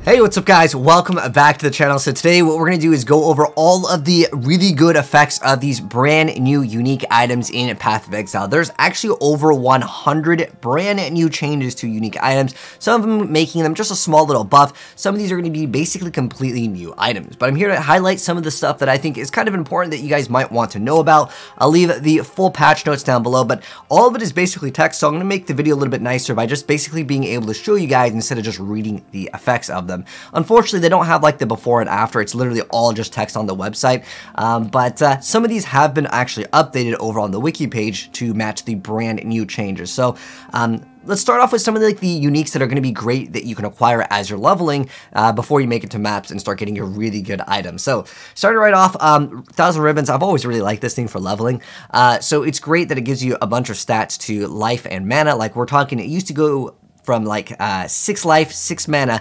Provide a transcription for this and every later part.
Hey, what's up guys? Welcome back to the channel. So today what we're going to do is go over all of the really good effects of these brand new unique items in Path of Exile. There's actually over 100 brand new changes to unique items, some of them making them just a small little buff. Some of these are going to be basically completely new items, but I'm here to highlight some of the stuff that I think is kind of important that you guys might want to know about. I'll leave the full patch notes down below, but all of it is basically text, so I'm going to make the video a little bit nicer by just basically being able to show you guys instead of just reading the effects of them. Unfortunately, they don't have like the before and after. It's literally all just text on the website, but some of these have been actually updated over on the wiki page to match the brand new changes. So let's start off with some of the uniques that are going to be great that you can acquire as you're leveling before you make it to maps and start getting your really good items. So starting right off, 1,000 Ribbons. I've always really liked this thing for leveling. So it's great that it gives you a bunch of stats to life and mana. Like we're talking, it used to go from like 6 life, 6 mana,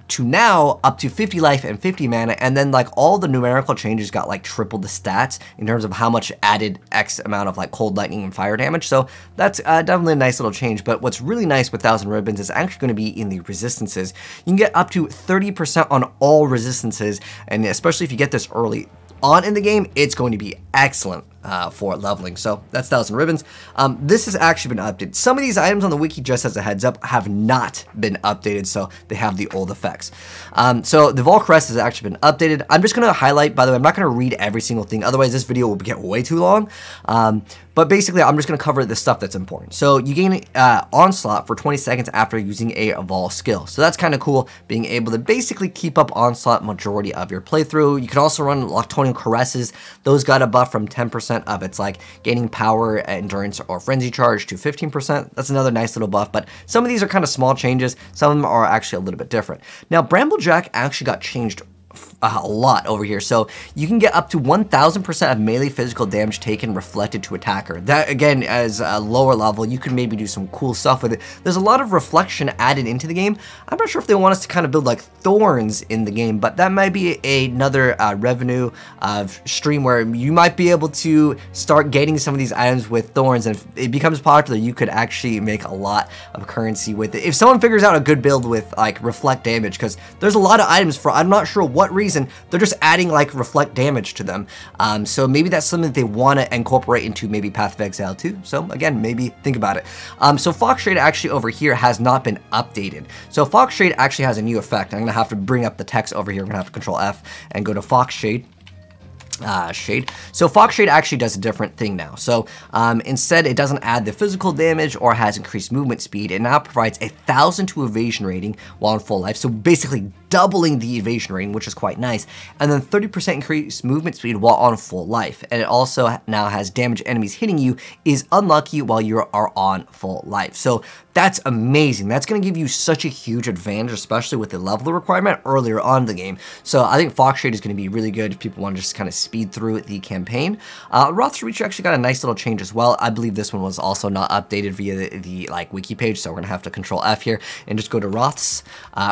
to now up to 50 life and 50 mana, and then like all the numerical changes got like triple the stats in terms of how much added X amount of like cold, lightning, and fire damage. So that's definitely a nice little change. But what's really nice with 1,000 Ribbons is actually going to be in the resistances. You can get up to 30% on all resistances, and especially if you get this early on in the game, it's going to be excellent for leveling. So that's 1,000 Ribbons. This has actually been updated. Some of these items on the wiki, just as a heads up, have not been updated, so they have the old effects. So the Vol Crest has actually been updated. I'm just going to highlight, by the way, I'm not going to read every single thing, otherwise this video will get way too long. But basically, I'm just going to cover the stuff that's important. So you gain Onslaught for 20 seconds after using a Vol skill. So that's kind of cool, being able to basically keep up Onslaught majority of your playthrough. You can also run Loctonian Caresses. Those got a buff from 10% of its like gaining power, endurance, or frenzy charge to 15%. That's another nice little buff, but some of these are kind of small changes. Some of them are actually a little bit different. Now, Bramblejack actually got changed a lot over here, so you can get up to 1,000% of melee physical damage taken reflected to attacker. That again, as a lower level, you can maybe do some cool stuff with it. There's a lot of reflection added into the game. I'm not sure if they want us to kind of build like thorns in the game, but that might be another revenue stream where you might be able to start getting some of these items with thorns, and if it becomes popular, you could actually make a lot of currency with it. If someone figures out a good build with like reflect damage, because there's a lot of items for, I'm not sure what reason, they're just adding like reflect damage to them. So maybe that's something that they want to incorporate into maybe Path of Exile too. So again, maybe think about it. So Fox Shade actually over here has not been updated. So Fox Shade actually has a new effect. I'm gonna have to bring up the text over here. I'm gonna have to Control F and go to Fox Shade. So Fox Shade actually does a different thing now. So instead, it doesn't add the physical damage or has increased movement speed. It now provides 1,000 to evasion rating while in full life. So basically doubling the evasion rating, which is quite nice. And then 30% increased movement speed while on full life. And it also now has damage enemies hitting you is unlucky while you are on full life. So that's amazing. That's going to give you such a huge advantage, especially with the level requirement earlier on in the game. So I think Fox Shade is going to be really good if people want to just kind of speed through the campaign. Roth's Reach actually got a nice little change as well. I believe this one was also not updated via the like wiki page, so we're going to have to Control F here and just go to Roth's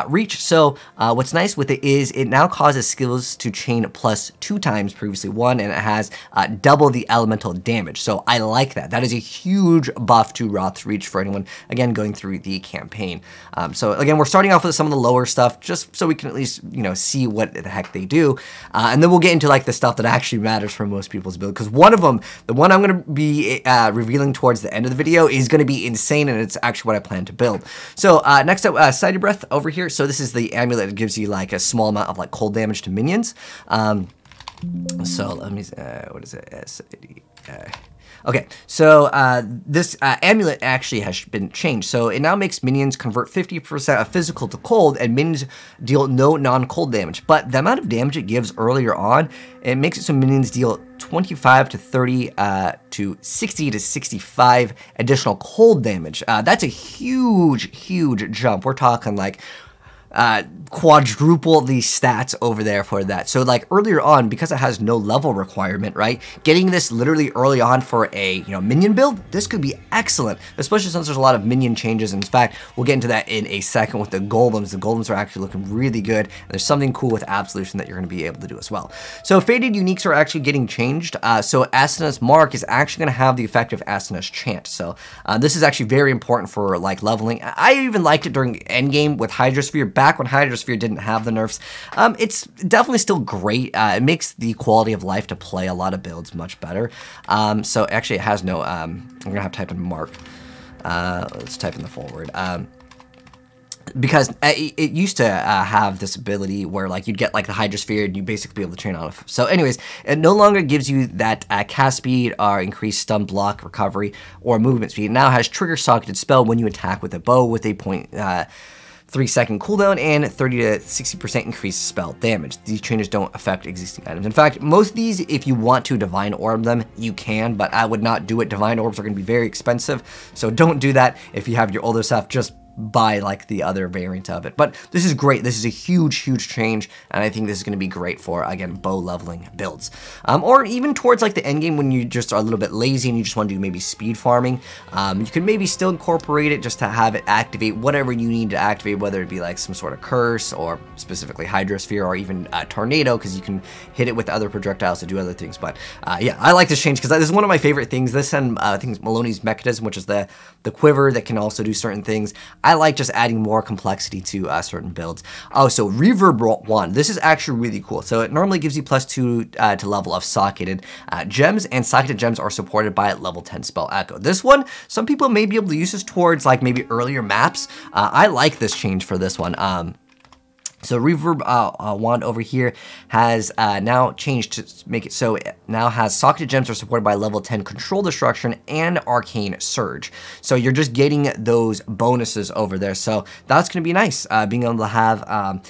Reach. So what's nice with it is it now causes skills to chain plus 2 times, previously 1, and it has double the elemental damage. So I like that. That is a huge buff to Roth's Reach for anyone, again, going through the campaign. So again, we're starting off with some of the lower stuff just so we can at least, you know, see what the heck they do. And then we'll get into like the stuff that actually matters for most people's build, because one of them, the one I'm going to be revealing towards the end of the video, is going to be insane, and it's actually what I plan to build. So next up, Sighted Breath over here. So this is the amulet that gives you like a small amount of like cold damage to minions. So let me, what is it? Okay, so this amulet actually has been changed. So it now makes minions convert 50% of physical to cold, and minions deal no non-cold damage. But the amount of damage it gives earlier on, it makes it so minions deal 25 to 30 to 60 to 65 additional cold damage. That's a huge, huge jump. We're talking like quadruple the stats over there for that. So like earlier on, because it has no level requirement, right, getting this literally early on for a minion build, this could be excellent, especially since there's a lot of minion changes. In fact, we'll get into that in a second with the golems. The golems are actually looking really good, and there's something cool with absolution that you're going to be able to do as well. So faded uniques are actually getting changed. So Asena's Mark is actually going to have the effect of Asena's Chant. So this is actually very important for like leveling. I even liked it during endgame with Hydrosphere. back when Hydrosphere didn't have the nerfs. It's definitely still great. It makes the quality of life to play a lot of builds much better. So actually it has no, I'm gonna have to type in mark. Let's type in the full word. Because it used to have this ability where like you'd get like the Hydrosphere and you basically be able to train on it. So anyways, it no longer gives you that cast speed or increased stun block recovery or movement speed. It now has trigger socketed spell when you attack with a bow with a 0.3-second cooldown and 30 to 60% increased spell damage. These changes don't affect existing items. In fact, most of these, if you want to Divine Orb them, you can, but I would not do it. Divine Orbs are going to be very expensive, so don't do that. If you have your older stuff, just buy like the other variant of it. But this is great. This is a huge change, and I think this is going to be great for, again, bow leveling builds, or even towards like the end game when you just are a little bit lazy and you just want to do maybe speed farming. You can maybe still incorporate it just to have it activate whatever you need to activate, whether it be like some sort of curse or specifically Hydrosphere or even a tornado, because you can hit it with other projectiles to do other things. But yeah, I like this change because this is one of my favorite things. This and I think it's Maloney's mechanism, which is the quiver that can also do certain things. I like just adding more complexity to certain builds. Oh, so Reverb 1. This is actually really cool. So it normally gives you +2 to level of socketed gems, and socketed gems are supported by level 10 spell echo. This one, some people may be able to use this towards like maybe earlier maps. I like this change for this one. So Reverb wand over here has now changed to make it so it now has socketed gems are supported by level 10 control destruction and arcane surge. So you're just getting those bonuses over there. So that's going to be nice, being able to have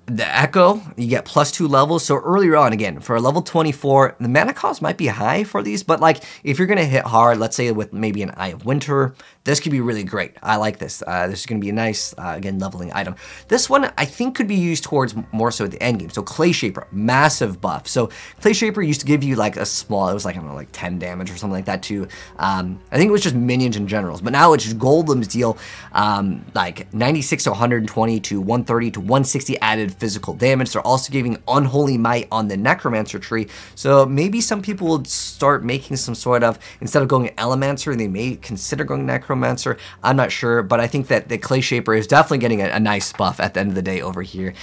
the Echo, you get +2 levels. So earlier on, again, for a level 24, the mana cost might be high for these, but like if you're going to hit hard, let's say with maybe an Eye of Winter, this could be really great. I like this. This is going to be a nice, again, leveling item. This one, I think, could be used towards more so at the end game. So Clay Shaper, massive buff. So Clay Shaper used to give you like a small, it was like, I don't know, like 10 damage or something like that to, I think it was just minions and generals, but now it's just Golem's deal, like 96 to 120 to 130 to 160 added physical damage. They're also giving Unholy Might on the Necromancer tree. So maybe some people will start making some sort of, instead of going Elemancer, they may consider going Necromancer. I'm not sure, but I think that the Clay Shaper is definitely getting a nice buff at the end of the day over here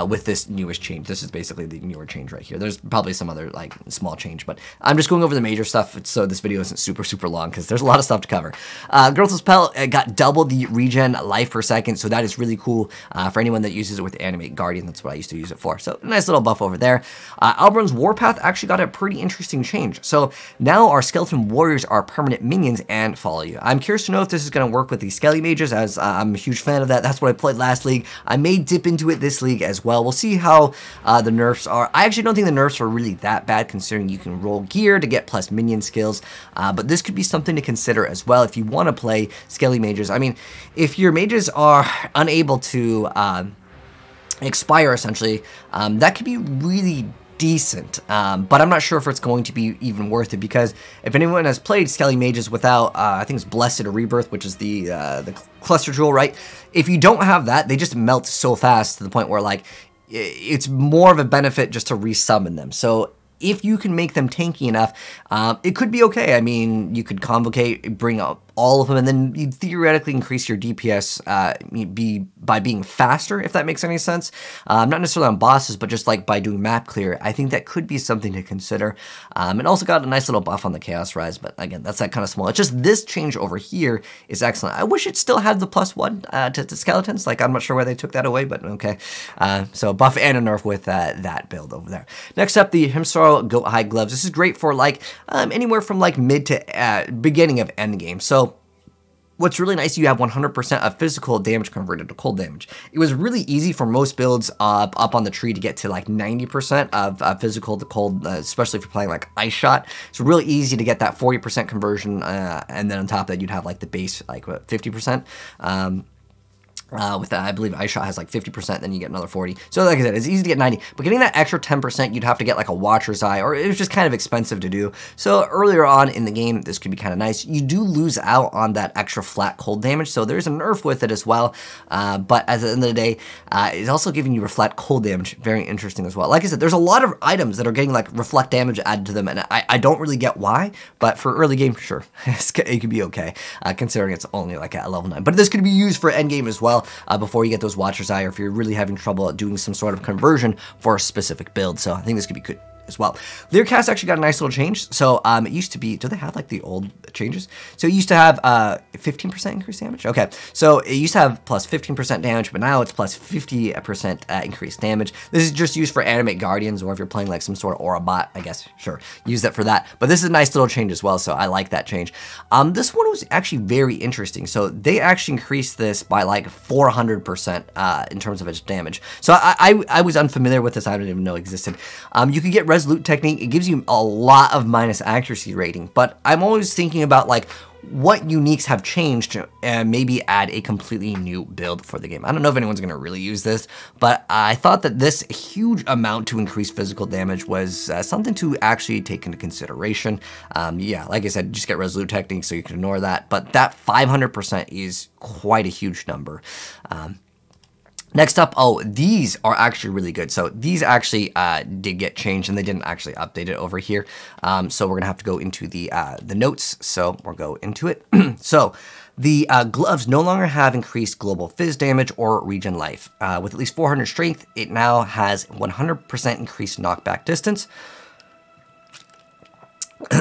with this newest change. This is basically the newer change right here. There's probably some other like small change, but I'm just going over the major stuff so this video isn't super long because there's a lot of stuff to cover. Growthless Pelt got double the regen life per second, so that is really cool for anyone that uses it with Animate Guardian. That's what I used to use it for. So nice little buff over there. Albrun's Warpath actually got a pretty interesting change. So now our Skeleton Warriors are permanent minions and follow you. I'm curious to know if this is going to work with the Skelly Mages, as I'm a huge fan of that. That's what I played last league. I may dip into it this league as well. We'll see how the nerfs are. I actually don't think the nerfs are really that bad, considering you can roll gear to get plus minion skills, but this could be something to consider as well if you want to play Skelly Mages. I mean, if your mages are unable to expire, essentially, that could be really decent, but I'm not sure if it's going to be even worth it, because if anyone has played Skelly Mages without, I think it's Blessed or Rebirth, which is the cluster jewel, right? If you don't have that, they just melt so fast to the point where like it's more of a benefit just to resummon them. So if you can make them tanky enough, it could be okay. I mean, you could convocate, bring up all of them, and then you theoretically increase your DPS by being faster, if that makes any sense. Not necessarily on bosses, but just like by doing map clear. I think that could be something to consider. It also got a nice little buff on the Chaos Rise, but again, that's that kind of small. It's just this change over here is excellent. I wish it still had the +1 to skeletons. Like, I'm not sure why they took that away, but okay. So buff and a nerf with that build over there. Next up, the Himsaro Goat Hide Gloves. This is great for like anywhere from like mid to beginning of end game. So what's really nice, you have 100% of physical damage converted to cold damage. It was really easy for most builds up on the tree to get to like 90% of physical to cold, especially if you're playing like Ice Shot. It's really easy to get that 40% conversion, and then on top of that, you'd have like the base, like what, 50%. With that, I believe Ice Shot has like 50%, then you get another 40. So like I said, it's easy to get 90, but getting that extra 10%, you'd have to get like a Watcher's Eye, or it was just kind of expensive to do. So earlier on in the game, this could be kind of nice. You do lose out on that extra flat cold damage, so there's a nerf with it as well. But at the end of the day, it's also giving you reflect cold damage. Very interesting as well. Like I said, there's a lot of items that are getting like reflect damage added to them, and I don't really get why, but for early game, sure, it could be okay, considering it's only like at level 9. But this could be used for end game as well. well before you get those Watcher's Eye, or if you're really having trouble doing some sort of conversion for a specific build. So I think this could be good as well. Leercast actually got a nice little change. So it used to be, do they have like the old changes? So it used to have 15% increased damage. Okay, so it used to have plus 15% damage, but now it's plus 50% increased damage. This is just used for animate guardians, or if you're playing like some sort of aura bot, I guess, sure, use that for that. But this is a nice little change as well, so I like that change. This one was actually very interesting. So they actually increased this by like 400% in terms of its damage. So I was unfamiliar with this. I didn't even know it existed. You could get Resolute Technique. It gives you a lot of minus accuracy rating, but I'm always thinking about like what uniques have changed and maybe add a completely new build for the game. I don't know if anyone's going to really use this, but I thought that this huge amount to increase physical damage was something to actually take into consideration. Yeah, like I said, just get Resolute Technique, so you can ignore that, but that 500% is quite a huge number. Next up, oh, these are actually really good. So these actually did get changed, and they didn't actually update it over here. So we're gonna have to go into the notes. So we'll go into it. So the gloves no longer have increased global fizz damage or regen life. With at least 400 strength, it now has 100% increased knockback distance.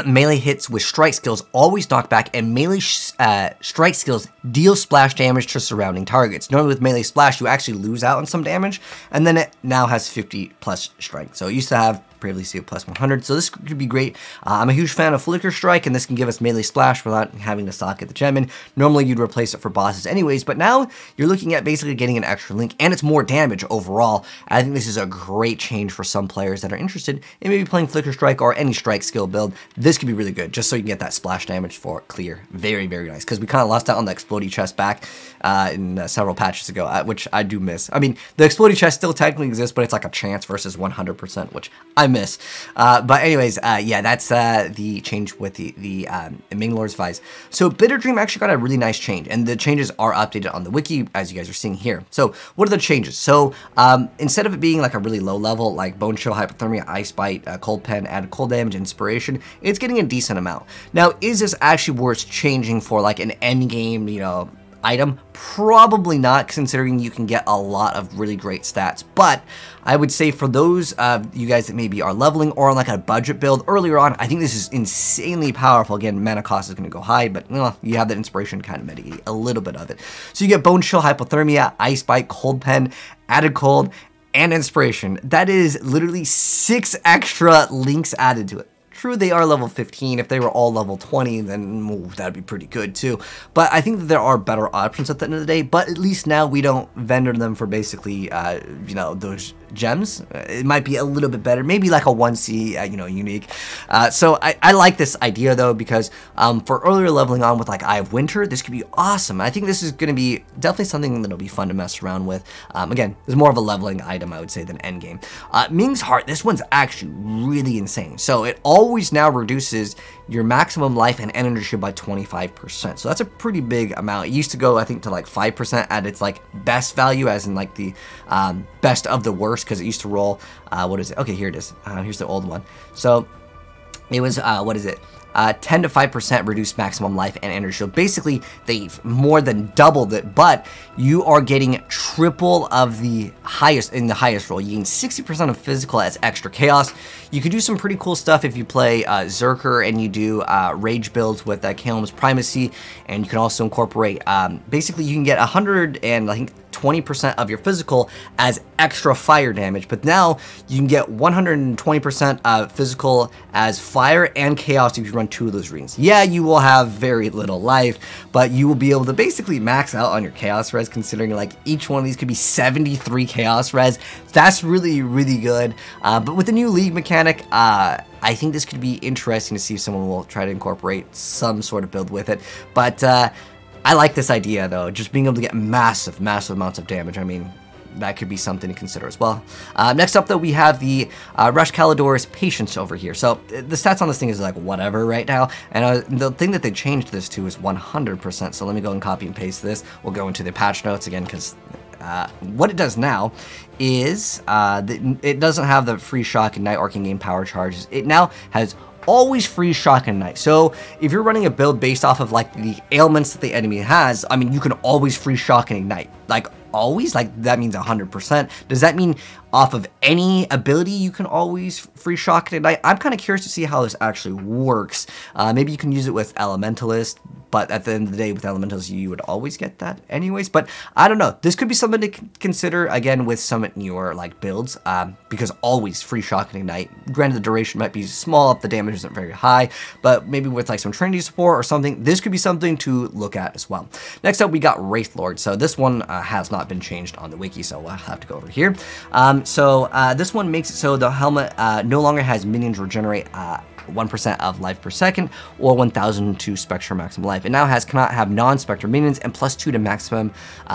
Melee hits with strike skills always knock back, and melee strike skills deal splash damage to surrounding targets. Normally with melee splash, you actually lose out on some damage, and then it now has 50 plus strength. So it used to have previously plus 100, so this could be great. I'm a huge fan of Flicker Strike, and this can give us melee splash without having to socket the gem in. Normally you'd replace it for bosses anyways, but now you're looking at basically getting an extra link, and it's more damage overall. I think this is a great change for some players that are interested in maybe playing Flicker Strike or any strike skill build. This could be really good, just so you can get that splash damage for clear. Very, very nice, because we kind of lost out on the Explodey chest back in several patches ago, which I do miss. I mean, the Explodey chest still technically exists, but it's like a chance versus 100%, which I miss. But anyways, yeah, that's the change with the Minglor's Vise. So Bitter Dream actually got a really nice change, and the changes are updated on the wiki, as you guys are seeing here. So what are the changes? So instead of it being like a really low level, like Bone Chill, Hypothermia, Ice Bite, Cold Pen, added cold damage, Inspiration, it's getting a decent amount. Now, is this actually worth changing for like an end game, you know, item? Probably not, considering you can get a lot of really great stats, but I would say for those you guys that maybe are leveling or on like a budget build earlier on, I think this is insanely powerful. Again, mana cost is going to go high, but you have that Inspiration to kind of mitigate a little bit of it. So you get Bone Chill, Hypothermia, Ice Bite, Cold Pen, added cold, and Inspiration. That is literally 6 extra links added to it. True, they are level 15. If they were all level 20, then that'd be pretty good too. But I think that there are better options at the end of the day. But at least now we don't vendor them for basically, you know, those gems. It might be a little bit better, maybe like a 1C, you know, unique. So I like this idea though, because for earlier leveling on with like Eye of Winter, this could be awesome. I think this is going to be definitely something that'll be fun to mess around with. Again, it's more of a leveling item, I would say, than endgame. Ming's Heart, this one's actually really insane. So it always now reduces your maximum life and energy by 25%. So that's a pretty big amount. It used to go, I think, to like 5% at its like best value, as in like the best of the worst, because it used to roll, what is it? Okay, here it is. Here's the old one. So it was, what is it? 10 to 5% reduced maximum life and energy. So basically, they've more than doubled it, but you are getting triple of the highest in the highest roll. You gain 60% of physical as extra chaos. You can do some pretty cool stuff if you play Zerker and you do rage builds with Kalam's Primacy, and you can also incorporate, basically you can get 100 and I think 20% of your physical as extra fire damage, but now you can get 120% physical as fire and chaos if you run 2 of those rings. Yeah, you will have very little life, but you will be able to basically max out on your chaos res, considering like each one of these could be 73 chaos res. That's really, really good. But with the new league mechanic, I think this could be interesting to see if someone will try to incorporate some sort of build with it. But I like this idea though, just being able to get massive, massive amounts of damage. I mean, that could be something to consider as well. Next up though, we have the Rush Kalidor's Patience over here. So the stats on this thing is like whatever right now, and the thing that they changed this to is 100%. So let me go and copy and paste this. We'll go into the patch notes again, because what it does now is it doesn't have the free shock and night arcane game power charges. It now has always freeze, shock, and ignite. So if you're running a build based off of like the ailments that the enemy has, I mean, you can always freeze, shock, and ignite. Like always, like that means 100%. Does that mean off of any ability you can always freeze, shock, and ignite? I'm kind of curious to see how this actually works. Maybe you can use it with Elementalist, but at the end of the day, with Elementals, you would always get that anyways. But I don't know. This could be something to consider, again, with some newer like builds, because always free shock and ignite. Granted, the duration might be small if the damage isn't very high, but maybe with like some Trinity support or something, this could be something to look at as well. Next up, we got Wraith Lord. So this one has not been changed on the wiki, so I'll have to go over here. This one makes it so the helmet no longer has minions regenerate 1% of life per second, or 1000 to Spectre maximum life. It now cannot have non-Spectre minions and +2 to maximum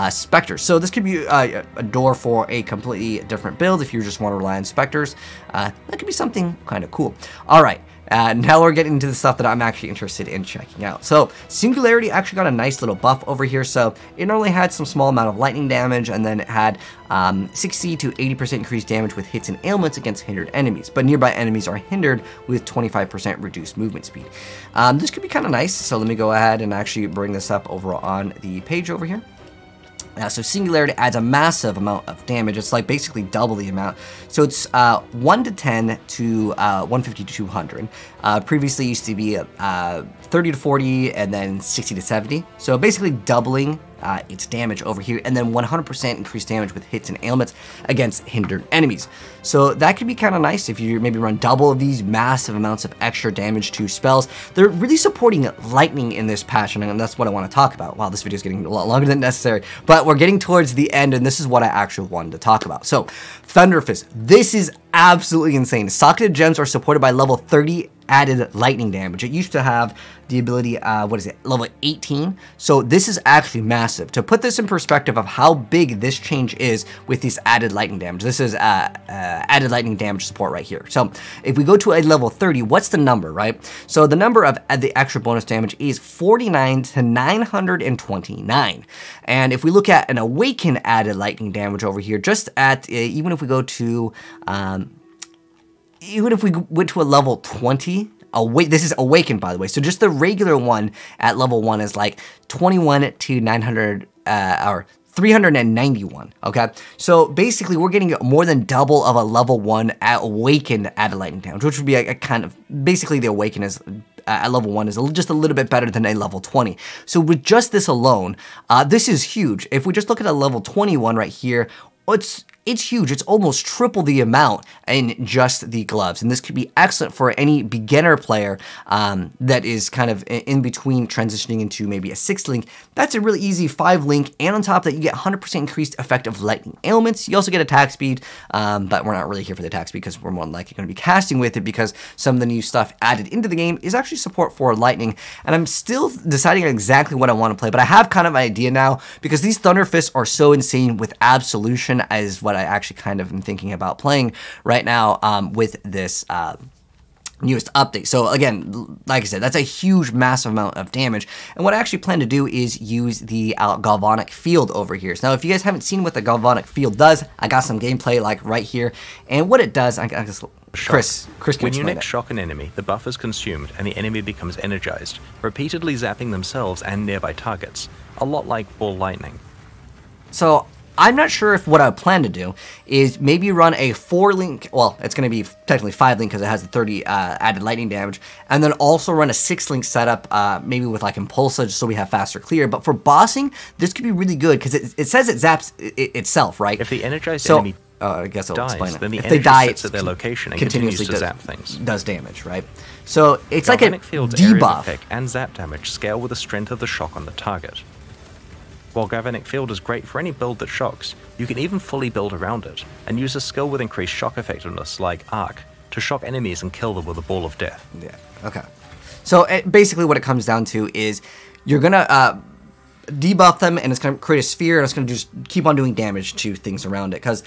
Spectres. So this could be a door for a completely different build if you just want to rely on Spectres. That could be something kind of cool. All right. Now we're getting into the stuff that I'm actually interested in checking out. So Singularity actually got a nice little buff over here. So it normally had some small amount of lightning damage, and then it had 60 to 80% increased damage with hits and ailments against hindered enemies. But nearby enemies are hindered with 25% reduced movement speed. This could be kind of nice. So let me go ahead and actually bring this up over on the page over here. So Singularity adds a massive amount of damage. It's like basically double the amount. So it's 1 to 10 to 150 to 200. Previously used to be 30 to 40 and then 60 to 70. So basically doubling its damage over here, and then 100% increased damage with hits and ailments against hindered enemies. So that could be kind of nice if you maybe run double of these massive amounts of extra damage to spells. They're really supporting lightning in this patch, and that's what I want to talk about. Wow, this video is getting a lot longer than necessary, but we're getting towards the end, and this is what I actually wanted to talk about. So Thunderfist, this is absolutely insane. Socketed gems are supported by level 30 added lightning damage. It used to have the ability, level 18. So this is actually massive. To put this in perspective of how big this change is with this added lightning damage, this is added lightning damage support right here. So if we go to a level 30, what's the number, right? So the number of the extra bonus damage is 49 to 929. And if we look at an awaken added lightning damage over here, just at, even if we go to, even if we went to a level 20, this is Awakened, by the way. So just the regular one at level 1 is like 21 to 900, or 391, okay? So basically, we're getting more than double of a level 1 at Awakened added lightning damage, which would be a kind of, basically the Awaken is, at level 1 is just a little bit better than a level 20. So with just this alone, this is huge. If we just look at a level 21 right here, it's huge. It's almost triple the amount in just the gloves. And this could be excellent for any beginner player that is kind of in between transitioning into maybe a 6 link. That's a really easy 5 link. And on top of that, you get 100% increased effective lightning ailments. You also get attack speed, but we're not really here for the attack speed because we're more than likely going to be casting with it, because some of the new stuff added into the game is actually support for lightning. And I'm still deciding on exactly what I want to play, but I have kind of an idea now, because these Thunderfists are so insane with Absolution as what I actually kind of am thinking about playing right now with this newest update. So again, like I said, that's a huge, massive amount of damage. And what I actually plan to do is use the Galvanic Field over here. So now, if you guys haven't seen what the Galvanic Field does, I got some gameplay like right here. And what it does, I guess Chris can when you explain shock an enemy, the buff is consumed and the enemy becomes energized, repeatedly zapping themselves and nearby targets. A lot like ball lightning. So I'm not sure if what I plan to do is maybe run a 4-link, well, it's going to be technically 5-link because it has the 30 added lightning damage, and then also run a 6-link setup, maybe with like Impulsa, just so we have faster clear. But for bossing, this could be really good because it says it zaps itself, right? If the energized enemy I guess I'll explain it. Then the if they die, sits at their location and continuously to zap things. Does damage, right? So it's like a Field's area of debuff. effect and zap damage scale with the strength of the shock on the target. While Galvanic Field is great for any build that shocks, you can even fully build around it, and use a skill with increased shock effectiveness like Arc to shock enemies and kill them with a ball of death. Yeah, okay. So basically what it comes down to is you're going to debuff them, and it's going to create a sphere, and it's going to just keep on doing damage to things around it. Because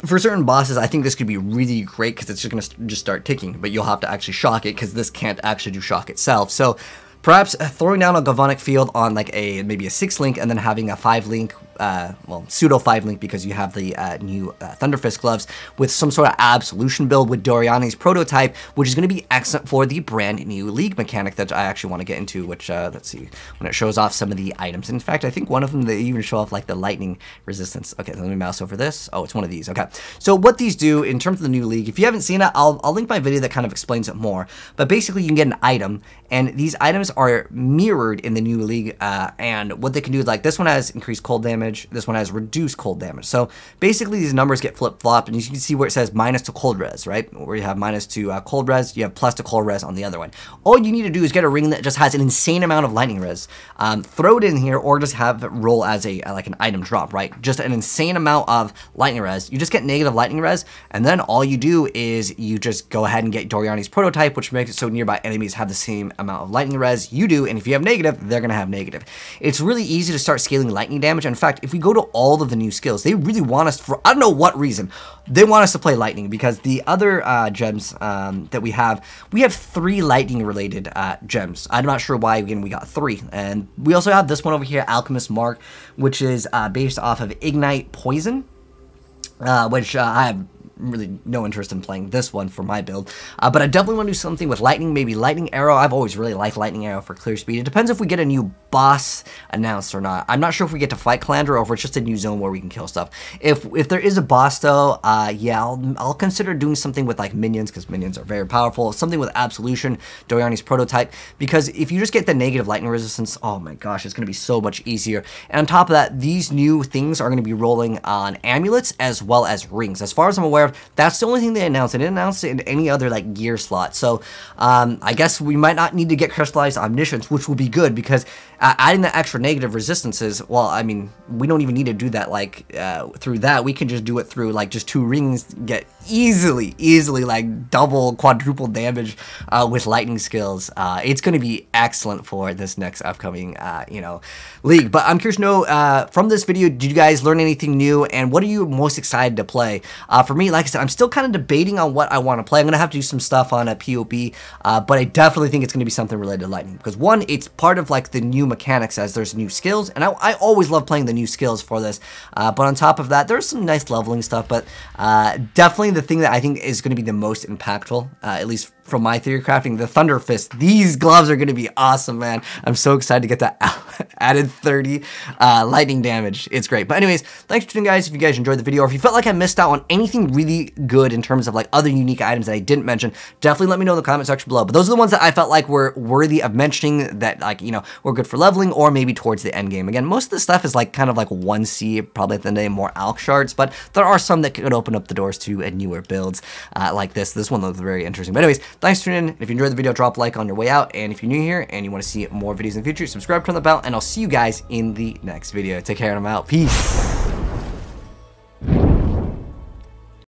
for certain bosses, I think this could be really great because it's just going to just start ticking, but you'll have to actually shock it because this can't actually do shock itself. So perhaps throwing down a Galvanic Field on like maybe a 6-link, and then having a 5-link well, pseudo 5-link because you have the new Thunderfist gloves with some sort of absolution build with Doriani's prototype, which is going to be excellent for the brand new league mechanic that I actually want to get into, which, let's see, when it shows off some of the items. In fact, I think one of them, they even show off like the lightning resistance. Okay, let me mouse over this. Oh, it's one of these. Okay, so what these do in terms of the new league, if you haven't seen it, I'll link my video that kind of explains it more. But basically, you can get an item, and these items are mirrored in the new league, and what they can do is, like, this one has increased cold damage, this one has reduced cold damage. So basically, these numbers get flip-flopped, and you can see where it says minus to cold res, right? Where you have minus to cold res, you have plus to cold res on the other one. All you need to do is get a ring that just has an insane amount of lightning res, throw it in here, or just have it roll as a like an item drop, right? Just an insane amount of lightning res. You just get negative lightning res, and then all you do is you just go ahead and get Doriani's prototype, which makes it so nearby enemies have the same amount of lightning res you do, and if you have negative, they're gonna have negative. It's really easy to start scaling lightning damage. In fact, if we go to all of the new skills, they really want us, for I don't know what reason, they want us to play lightning, because the other gems that we have 3 lightning related gems. I'm not sure why, again, we got 3. And we also have this one over here, Alchemist Mark, which is based off of Ignite Poison, which I have really no interest in playing this one for my build, but I definitely want to do something with lightning, maybe lightning arrow. I've always really liked lightning arrow for clear speed. It depends if we get a new boss announced or not. I'm not sure if we get to fight Kalandra or if it's just a new zone where we can kill stuff. If there is a boss though, yeah, I'll consider doing something with like minions, because minions are very powerful. Something with absolution, Doriani's prototype, because if you just get the negative lightning resistance, oh my gosh, it's going to be so much easier. And on top of that, these new things are going to be rolling on amulets as well as rings. As far as I'm aware, that's the only thing they announced. They didn't announce it in any other like gear slot. So I guess we might not need to get crystallized omniscience, which will be good, because adding the extra negative resistances, well, I mean, we don't even need to do that like through that. We can just do it through like just 2 rings, get easily like double, quadruple damage with lightning skills. It's going to be excellent for this next upcoming you know, league. But I'm curious to know from this video, did you guys learn anything new, and what are you most excited to play? For me, like I said, I'm still kind of debating on what I want to play. I'm going to have to do some stuff on a POP, but I definitely think it's going to be something related to lightning, because one, it's part of like the new mechanics as there's new skills, and I always love playing the new skills for this, but on top of that, there's some nice leveling stuff, but definitely the thing that I think is going to be the most impactful, at least from my theory crafting, the Thunderfist. These gloves are going to be awesome, man. I'm so excited to get that added 30 lightning damage. It's great. But anyways, thanks for tuning, guys. If you guys enjoyed the video, or if you felt like I missed out on anything really good in terms of like other unique items that I didn't mention, definitely let me know in the comment section below. But those are the ones that I felt like were worthy of mentioning, that like, you know, were good for leveling or maybe towards the end game. Again, most of the stuff is like kind of like 1C, probably at the end of the day, more alch shards, but there are some that could open up the doors to newer builds like this. This one looks very interesting. But anyways, thanks for tuning in. If you enjoyed the video, drop a like on your way out. And if you're new here and you want to see more videos in the future, subscribe, turn the bell, and I'll see you guys in the next video. Take care, and I'm out. Peace.